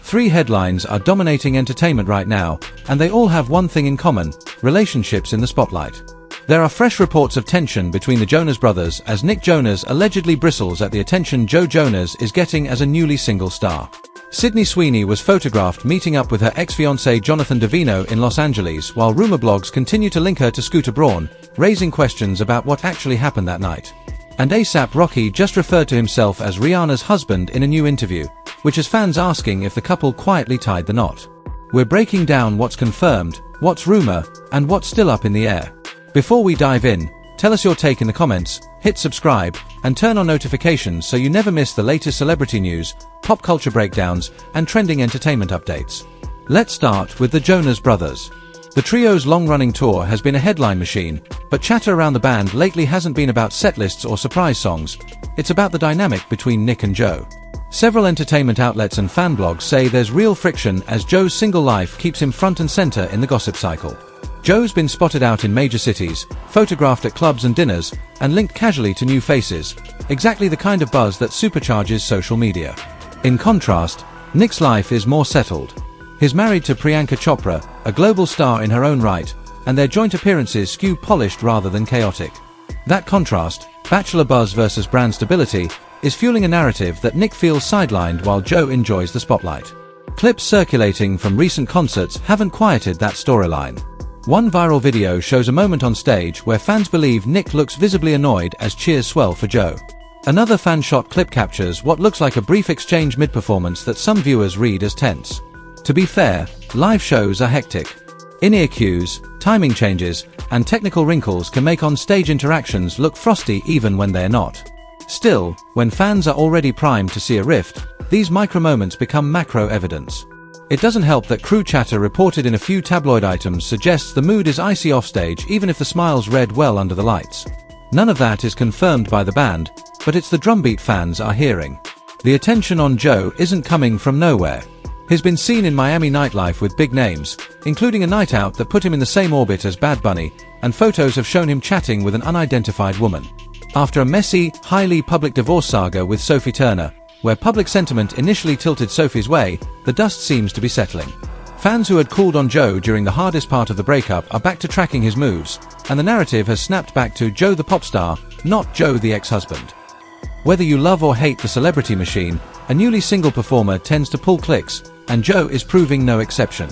Three headlines are dominating entertainment right now, and they all have one thing in common: relationships in the spotlight. There are fresh reports of tension between the Jonas brothers as Nick Jonas allegedly bristles at the attention Joe Jonas is getting as a newly single star. Sydney Sweeney was photographed meeting up with her ex-fiancé Jonathan Davino in Los Angeles, while rumor blogs continue to link her to Scooter Braun, raising questions about what actually happened that night. And ASAP Rocky just referred to himself as Rihanna's husband in a new interview, which has fans asking if the couple quietly tied the knot. We're breaking down what's confirmed, what's rumor, and what's still up in the air. Before we dive in, tell us your take in the comments, hit subscribe, and turn on notifications so you never miss the latest celebrity news, pop culture breakdowns, and trending entertainment updates. Let's start with the Jonas brothers. The trio's long-running tour has been a headline machine, but chatter around the band lately hasn't been about setlists or surprise songs. It's about the dynamic between Nick and Joe. Several entertainment outlets and fan blogs say there's real friction as Joe's single life keeps him front and center in the gossip cycle. Joe's been spotted out in major cities, photographed at clubs and dinners, and linked casually to new faces, exactly the kind of buzz that supercharges social media. In contrast, Nick's life is more settled. He's married to Priyanka Chopra, a global star in her own right, and their joint appearances skew polished rather than chaotic. That contrast, bachelor buzz versus brand stability, is fueling a narrative that Nick feels sidelined while Joe enjoys the spotlight. Clips circulating from recent concerts haven't quieted that storyline. One viral video shows a moment on stage where fans believe Nick looks visibly annoyed as cheers swell for Joe. Another fan-shot clip captures what looks like a brief exchange mid-performance that some viewers read as tense. To be fair, live shows are hectic. In-ear cues, timing changes, and technical wrinkles can make on-stage interactions look frosty even when they're not. Still, when fans are already primed to see a rift, these micro-moments become macro evidence. It doesn't help that crew chatter reported in a few tabloid items suggests the mood is icy offstage even if the smiles read well under the lights. None of that is confirmed by the band, but it's the drumbeat fans are hearing. The attention on Joe isn't coming from nowhere. He's been seen in Miami nightlife with big names, including a night out that put him in the same orbit as Bad Bunny, and photos have shown him chatting with an unidentified woman. After a messy, highly public divorce saga with Sophie Turner, where public sentiment initially tilted Sophie's way, the dust seems to be settling. Fans who had cooled on Joe during the hardest part of the breakup are back to tracking his moves, and the narrative has snapped back to Joe the pop star, not Joe the ex-husband. Whether you love or hate the celebrity machine, a newly single performer tends to pull clicks, and Joe is proving no exception.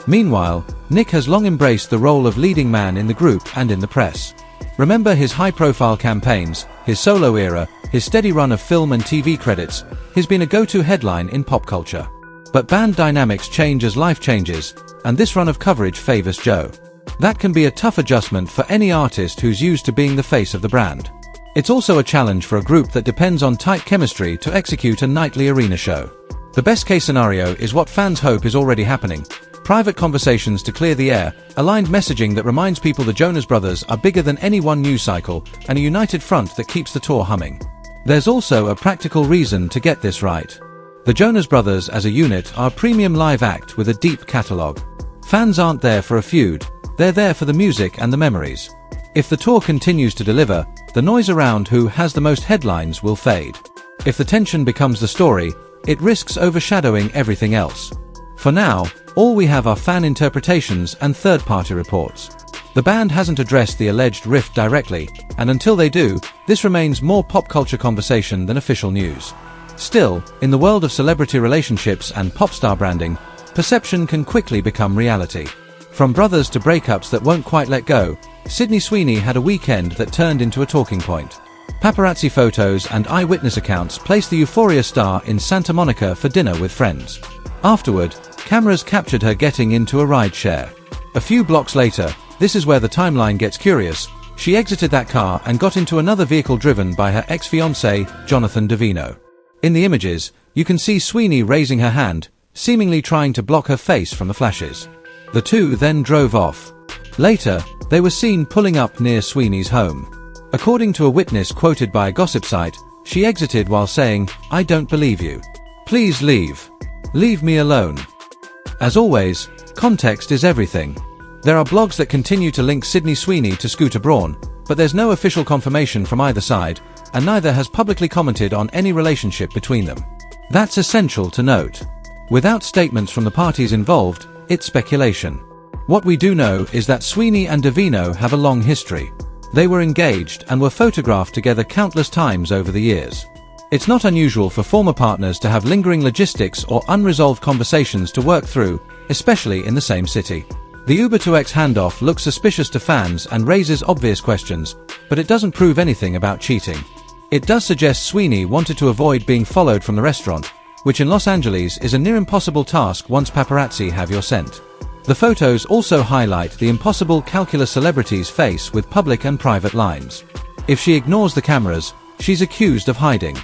Meanwhile, Nick has long embraced the role of leading man in the group and in the press. Remember his high-profile campaigns, his solo era, his steady run of film and TV credits. He's been a go-to headline in pop culture. But band dynamics change as life changes, and this run of coverage favors Joe. That can be a tough adjustment for any artist who's used to being the face of the brand. It's also a challenge for a group that depends on tight chemistry to execute a nightly arena show. The best-case scenario is what fans hope is already happening: private conversations to clear the air, aligned messaging that reminds people the Jonas brothers are bigger than any one news cycle, and a united front that keeps the tour humming. There's also a practical reason to get this right. The Jonas brothers as a unit are a premium live act with a deep catalogue. Fans aren't there for a feud, they're there for the music and the memories. If the tour continues to deliver, the noise around who has the most headlines will fade. If the tension becomes the story, it risks overshadowing everything else. For now, all we have are fan interpretations and third-party reports. The band hasn't addressed the alleged rift directly, and until they do, this remains more pop culture conversation than official news. Still, in the world of celebrity relationships and pop star branding, perception can quickly become reality. From brothers to breakups that won't quite let go, Sydney Sweeney had a weekend that turned into a talking point. Paparazzi photos and eyewitness accounts placed the Euphoria star in Santa Monica for dinner with friends. Afterward, cameras captured her getting into a ride share. A few blocks later, this is where the timeline gets curious, she exited that car and got into another vehicle driven by her ex-fiancé, Jonathan Davino. In the images, you can see Sweeney raising her hand, seemingly trying to block her face from the flashes. The two then drove off. Later, they were seen pulling up near Sweeney's home. According to a witness quoted by a gossip site, she exited while saying, "I don't believe you. Please leave. Leave me alone." As always, context is everything. There are blogs that continue to link Sydney Sweeney to Scooter Braun, but there's no official confirmation from either side, and neither has publicly commented on any relationship between them. That's essential to note. Without statements from the parties involved, it's speculation. What we do know is that Sweeney and Davino have a long history. They were engaged and were photographed together countless times over the years. It's not unusual for former partners to have lingering logistics or unresolved conversations to work through, especially in the same city. The Uber to X handoff looks suspicious to fans and raises obvious questions, but it doesn't prove anything about cheating. It does suggest Sweeney wanted to avoid being followed from the restaurant, which in Los Angeles is a near impossible task once paparazzi have your scent. The photos also highlight the impossible calculus celebrities face with public and private lines. If she ignores the cameras, she's accused of hiding.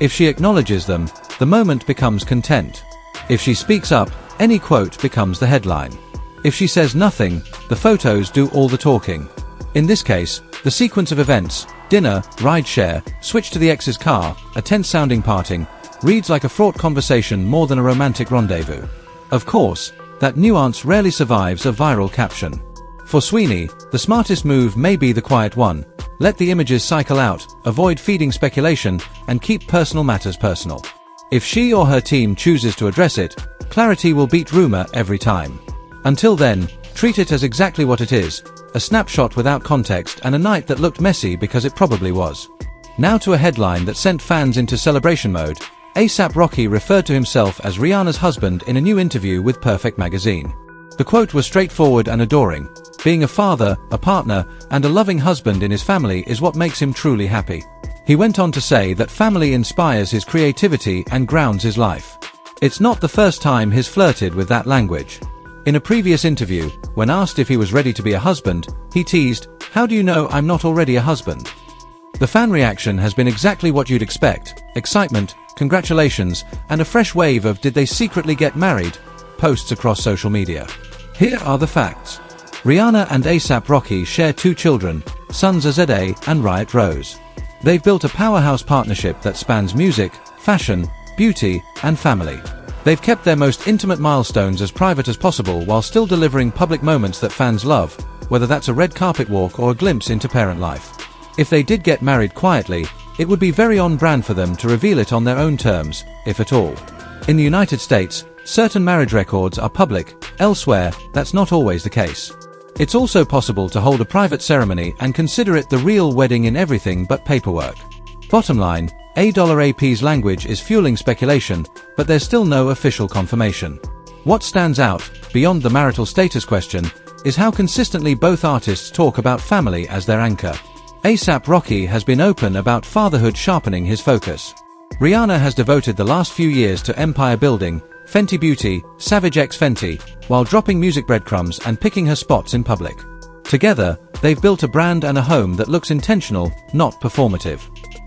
If she acknowledges them, the moment becomes content. If she speaks up, any quote becomes the headline. If she says nothing, the photos do all the talking. In this case, the sequence of events, dinner, rideshare, switch to the ex's car, a tense-sounding parting, reads like a fraught conversation more than a romantic rendezvous. Of course, that nuance rarely survives a viral caption. For Sweeney, the smartest move may be the quiet one. Let the images cycle out, avoid feeding speculation, and keep personal matters personal. If she or her team chooses to address it, clarity will beat rumor every time. Until then, treat it as exactly what it is, a snapshot without context and a night that looked messy because it probably was. Now to a headline that sent fans into celebration mode. A$AP Rocky referred to himself as Rihanna's husband in a new interview with Perfect magazine. The quote was straightforward and adoring. Being a father, a partner, and a loving husband in his family is what makes him truly happy. He went on to say that family inspires his creativity and grounds his life. It's not the first time he's flirted with that language. In a previous interview, when asked if he was ready to be a husband, he teased, "How do you know I'm not already a husband?" The fan reaction has been exactly what you'd expect: excitement, congratulations, and a fresh wave of "did they secretly get married?" posts across social media. Here are the facts. Rihanna and A$AP Rocky share 2 children, sons Azade and Riot Rose. They've built a powerhouse partnership that spans music, fashion, beauty, and family. They've kept their most intimate milestones as private as possible while still delivering public moments that fans love, whether that's a red carpet walk or a glimpse into parent life. If they did get married quietly, it would be very on brand for them to reveal it on their own terms, if at all. In the United States, certain marriage records are public. Elsewhere, that's not always the case. It's also possible to hold a private ceremony and consider it the real wedding in everything but paperwork. Bottom line, A$AP's language is fueling speculation, but there's still no official confirmation. What stands out, beyond the marital status question, is how consistently both artists talk about family as their anchor. A$AP Rocky has been open about fatherhood sharpening his focus. Rihanna has devoted the last few years to empire building, Fenty Beauty, Savage X Fenty, while dropping music breadcrumbs and picking her spots in public. Together, they've built a brand and a home that looks intentional, not performative.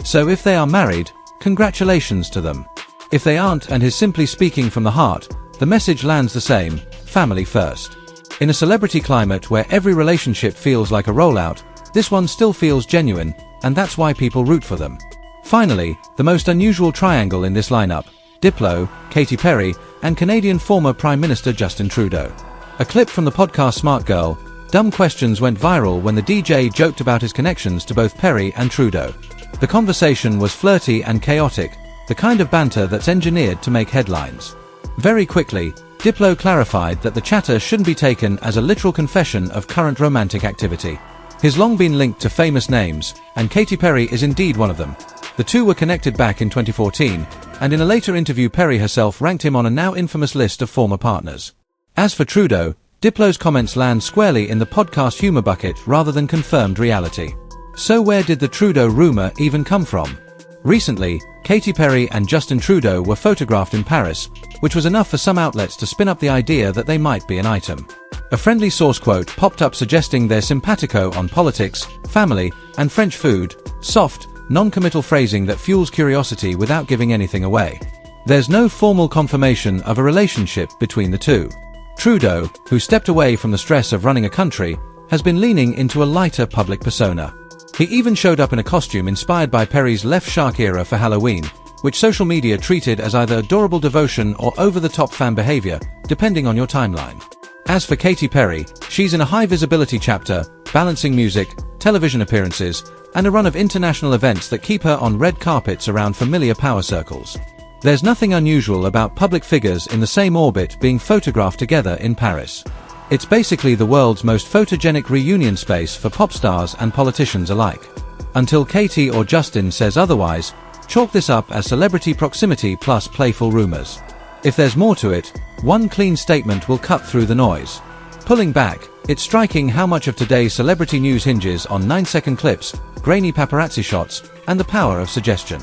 So if they are married, congratulations to them. If they aren't and is simply speaking from the heart, the message lands the same: family first. In a celebrity climate where every relationship feels like a rollout, this one still feels genuine, and that's why people root for them. Finally, the most unusual triangle in this lineup: Diplo, Katy Perry, and Canadian former Prime Minister Justin Trudeau. A clip from the podcast Smart Girl, Dumb Questions went viral when the DJ joked about his connections to both Perry and Trudeau. The conversation was flirty and chaotic, the kind of banter that's engineered to make headlines. Very quickly, Diplo clarified that the chatter shouldn't be taken as a literal confession of current romantic activity. He's long been linked to famous names, and Katy Perry is indeed one of them. The two were connected back in 2014, and in a later interview Perry herself ranked him on a now infamous list of former partners. As for Trudeau, Diplo's comments land squarely in the podcast humor bucket rather than confirmed reality. So where did the Trudeau rumor even come from? Recently, Katy Perry and Justin Trudeau were photographed in Paris, which was enough for some outlets to spin up the idea that they might be an item. A friendly source quote popped up suggesting they're simpatico on politics, family, and French food, soft, non-committal phrasing that fuels curiosity without giving anything away. There's no formal confirmation of a relationship between the two. Trudeau, who stepped away from the stress of running a country, has been leaning into a lighter public persona. He even showed up in a costume inspired by Perry's Left Shark era for Halloween, which social media treated as either adorable devotion or over-the-top fan behavior, depending on your timeline. As for Katy Perry, she's in a high-visibility chapter, balancing music, television appearances, and a run of international events that keep her on red carpets around familiar power circles. There's nothing unusual about public figures in the same orbit being photographed together in Paris. It's basically the world's most photogenic reunion space for pop stars and politicians alike. Until Katie or Justin says otherwise, chalk this up as celebrity proximity plus playful rumors. If there's more to it, one clean statement will cut through the noise. Pulling back, it's striking how much of today's celebrity news hinges on 9-second clips, grainy paparazzi shots, and the power of suggestion.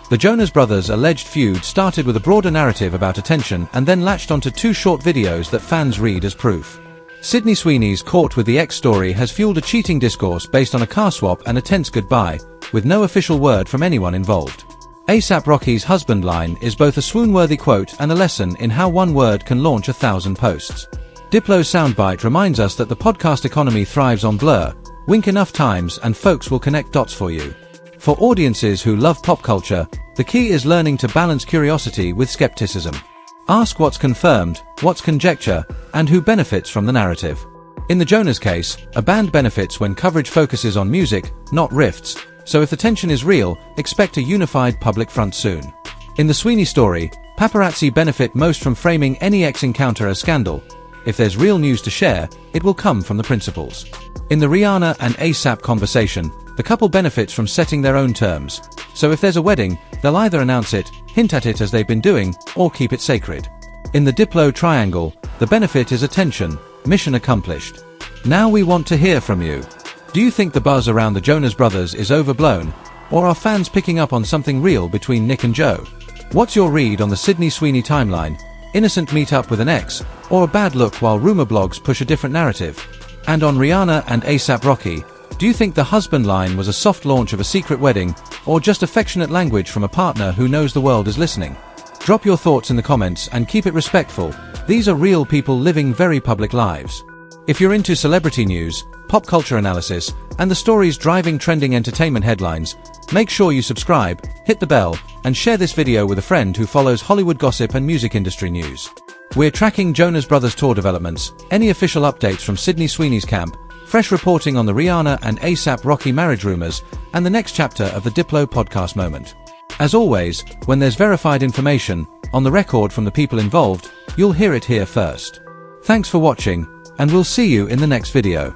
The Jonas Brothers' alleged feud started with a broader narrative about attention and then latched onto 2 short videos that fans read as proof. Sydney Sweeney's Caught with the Ex story has fueled a cheating discourse based on a car swap and a tense goodbye, with no official word from anyone involved. A$AP Rocky's husband line is both a swoon-worthy quote and a lesson in how one word can launch 1,000 posts. Diplo's soundbite reminds us that the podcast economy thrives on blur. Wink enough times and folks will connect dots for you. For audiences who love pop culture, the key is learning to balance curiosity with skepticism. Ask what's confirmed, what's conjecture, and who benefits from the narrative. In the Jonas case, a band benefits when coverage focuses on music, not riffs, so if the tension is real, expect a unified public front soon. In the Sweeney story, paparazzi benefit most from framing any ex-encounter as scandal. If there's real news to share, it will come from the principals. In the Rihanna and A$AP conversation, the couple benefits from setting their own terms. So if there's a wedding, they'll either announce it, hint at it as they've been doing, or keep it sacred. In the Diplo triangle, the benefit is attention, mission accomplished. Now we want to hear from you. Do you think the buzz around the Jonas Brothers is overblown, or are fans picking up on something real between Nick and Joe? What's your read on the Sydney Sweeney timeline? Innocent meet-up with an ex, or a bad look while rumor blogs push a different narrative? And on Rihanna and A$AP Rocky, do you think the husband line was a soft launch of a secret wedding, or just affectionate language from a partner who knows the world is listening? Drop your thoughts in the comments and keep it respectful. These are real people living very public lives. If you're into celebrity news, pop culture analysis, and the stories driving trending entertainment headlines, make sure you subscribe, hit the bell, and share this video with a friend who follows Hollywood gossip and music industry news. We're tracking Jonas Brothers tour developments, any official updates from Sydney Sweeney's camp, fresh reporting on the Rihanna and A$AP Rocky marriage rumors, and the next chapter of the Diplo podcast moment. As always, when there's verified information, on the record from the people involved, you'll hear it here first. Thanks for watching, and we'll see you in the next video.